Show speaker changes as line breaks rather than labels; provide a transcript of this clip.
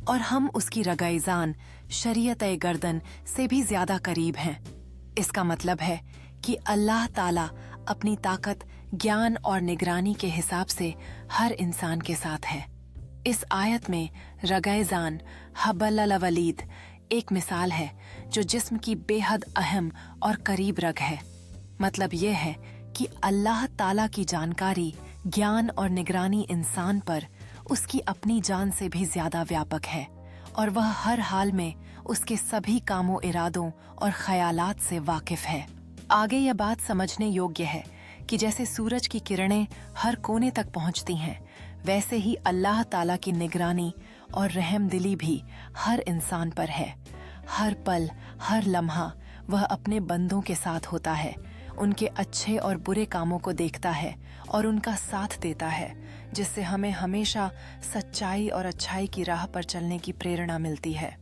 और हम उसकी रगाइजान शरीयत-ए गर्दन से भी ज्यादा करीब हैं। इसका मतलब है कि अल्लाह ताला अपनी ताकत, ज्ञान और निगरानी के हिसाब से हर इंसान के साथ है। इस आयत में रगाइजान हब्बल वलीद एक मिसाल है जो जिस्म की बेहद अहम और करीब रग है। मतलब यह है कि अल्लाह ताला की जानकारी, ज्ञान और निगरानी इंसान पर उसकी अपनी जान से भी ज्यादा व्यापक है और वह हर हाल में उसके सभी कामों, इरादों और ख्यालात से वाकिफ है। आगे यह बात समझने योग्य है कि जैसे सूरज की किरणें हर कोने तक पहुंचती हैं, वैसे ही अल्लाह ताला की निगरानी और रहमदिली भी हर इंसान पर है। हर पल, हर लम्हा वह अपने बंदों के साथ होता है, उनके अच्छे और बुरे कामों को देखता है और उनका साथ देता है, जिससे हमें हमेशा सच्चाई और अच्छाई की राह पर चलने की प्रेरणा मिलती है।